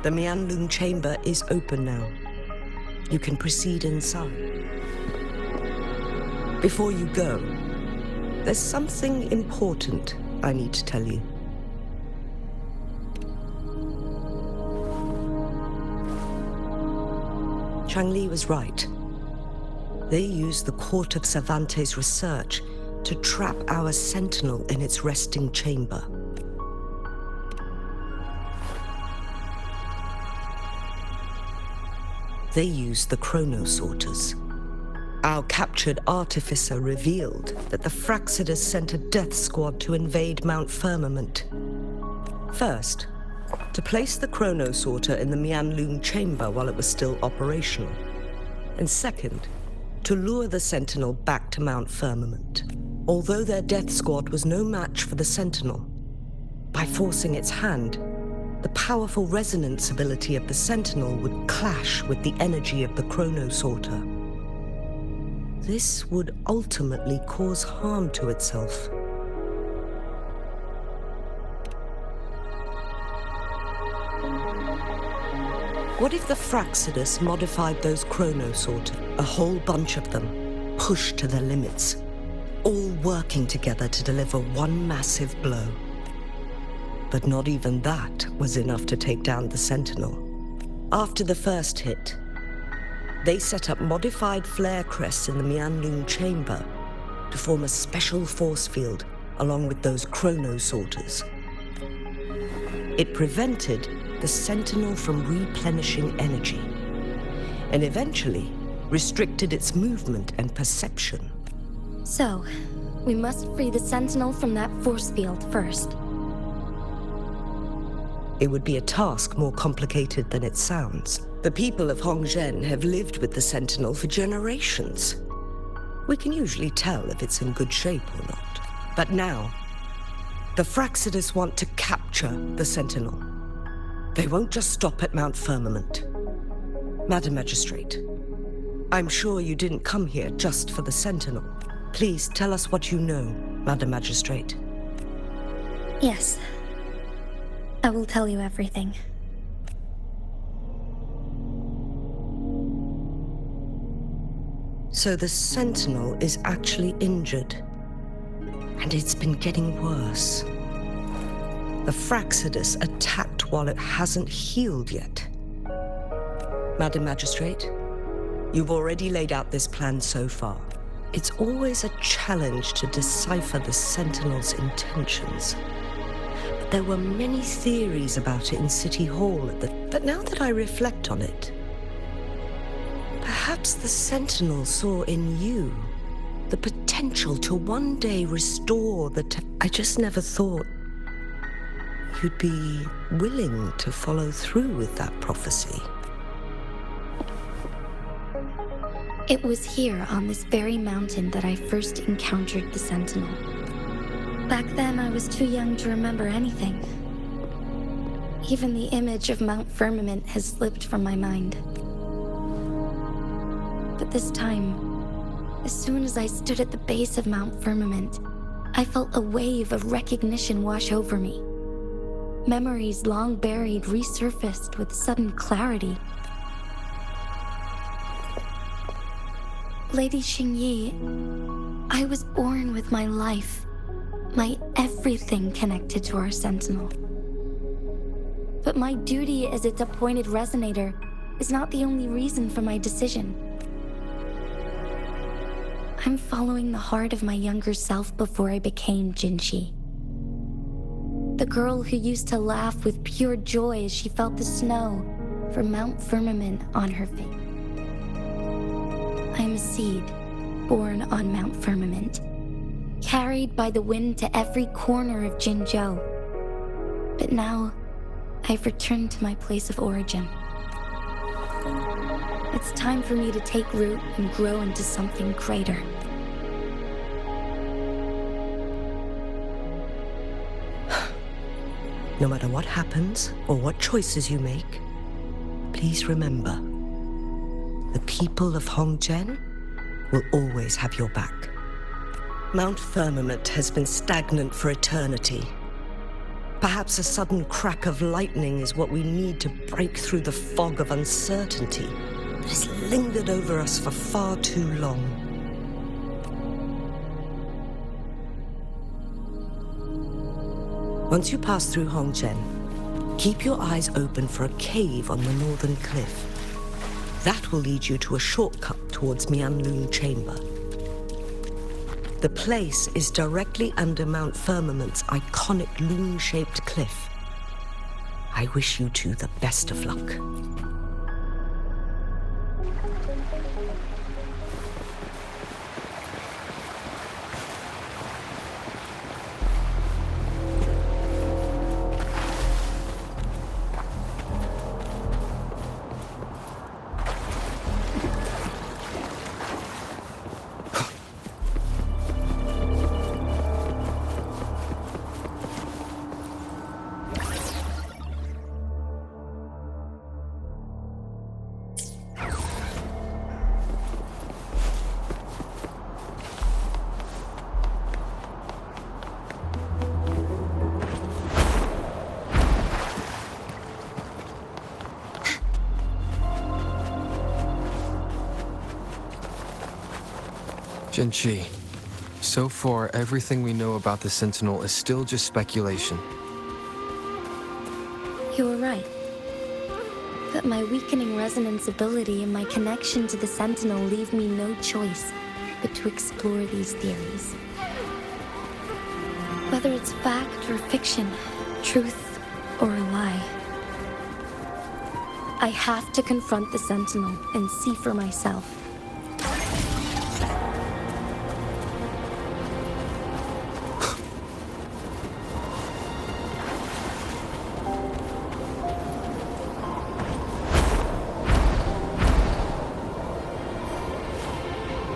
The Mianloong Chamber is open now. You can proceed inside. Before you go, there's something important I need to tell you. Changli was right. They used the Court of Cervantes' research to trap our Sentinel in its resting chamber. They used the chronosorters. Our captured artificer revealed that the Fraxidus sent a death squad to invade Mount Firmament. First, to place the chronosorter in the Mianloong Chamber while it was still operational. And second, to lure the Sentinel back to Mount Firmament. Although their death squad was no match for the Sentinel, by forcing its hand, the powerful resonance ability of the Sentinel would clash with the energy of the chronosorter. This would ultimately cause harm to itself. What if the Fraxidus modified those chronosorters, a whole bunch of them, pushed to their limits, all working together to deliver one massive blow? But not even that was enough to take down the Sentinel. After the first hit, they set up modified flare crests in the Mianloong Chamber to form a special force field along with those chronosorters. It prevented the Sentinel from replenishing energy, and eventually restricted its movement and perception. So, we must free the Sentinel from that force field first. It would be a task more complicated than it sounds. The people of Hongzhen have lived with the Sentinel for generations. We can usually tell if it's in good shape or not. But now, the Fraxidus want to capture the Sentinel. They won't just stop at Mount Firmament. Madam Magistrate, I'm sure you didn't come here just for the Sentinel. Please tell us what you know, Madam Magistrate. Yes. I will tell you everything. So the Sentinel is actually injured, and it's been getting worse. The Fraxidus attacked while it hasn't healed yet. Madam Magistrate, you've already laid out this plan so far. It's always a challenge to decipher the Sentinel's intentions. But there were many theories about it in City Hall but now that I reflect on it, perhaps the Sentinel saw in you the potential to one day restore I just never thought you'd be willing to follow through with that prophecy. It was here on this very mountain that I first encountered the Sentinel. Back then, I was too young to remember anything. Even the image of Mount Firmament has slipped from my mind. But this time, as soon as I stood at the base of Mount Firmament, I felt a wave of recognition wash over me. Memories long buried resurfaced with sudden clarity. Lady Xingyi, I was born with my life, my everything connected to our Sentinel. But my duty as its appointed resonator is not the only reason for my decision. I'm following the heart of my younger self before I became Jinxi. The girl who used to laugh with pure joy as she felt the snow from Mount Firmament on her face. I am a seed born on Mount Firmament, carried by the wind to every corner of Jinzhou. But now, I've returned to my place of origin. It's time for me to take root and grow into something greater. No matter what happens or what choices you make, please remember, the people of Hongzhen will always have your back. Mount Firmament has been stagnant for eternity. Perhaps a sudden crack of lightning is what we need to break through the fog of uncertainty that has lingered over us for far too long. Once you pass through Hongzhen, keep your eyes open for a cave on the northern cliff. That will lead you to a shortcut towards Mianloong Chamber. The place is directly under Mount Firmament's iconic loon-shaped cliff. I wish you two the best of luck. Genchi, so far everything we know about the Sentinel is still just speculation. You were right. But my weakening resonance ability and my connection to the Sentinel leave me no choice but to explore these theories. Whether it's fact or fiction, truth or a lie, I have to confront the Sentinel and see for myself.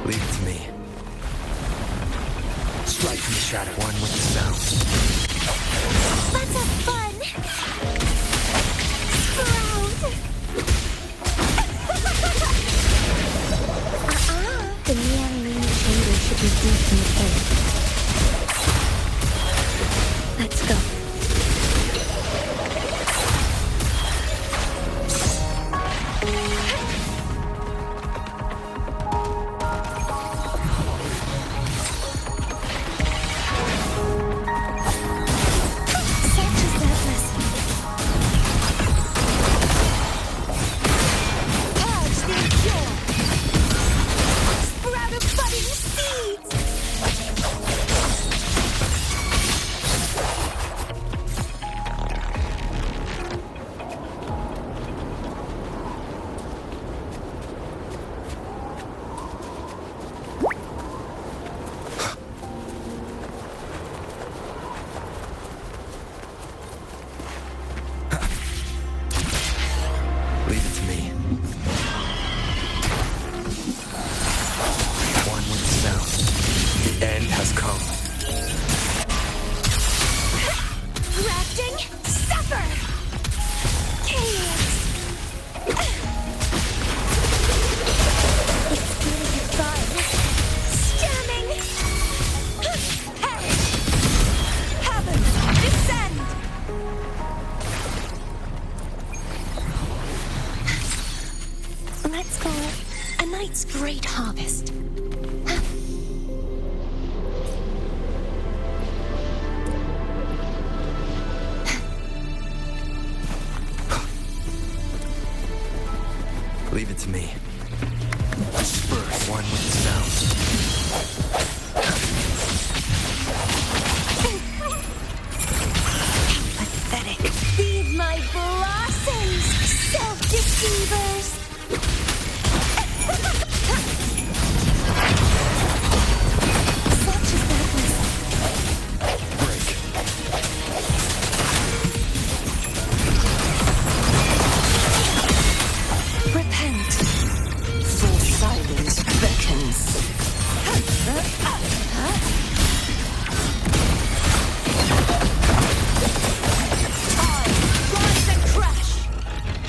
Leave it to me. Strike from the shadow, one with the sound. Let's have fun! Sprout! The Mianloong Chamber should be deep in the cave. Let's go. Leave it to me. One with the sound. The end has come. Grafting, suffer! Chaos! It's really fun. Stabbing! Perish! Heavens, descend! Let's call it a night's great harvest. Leave it to me.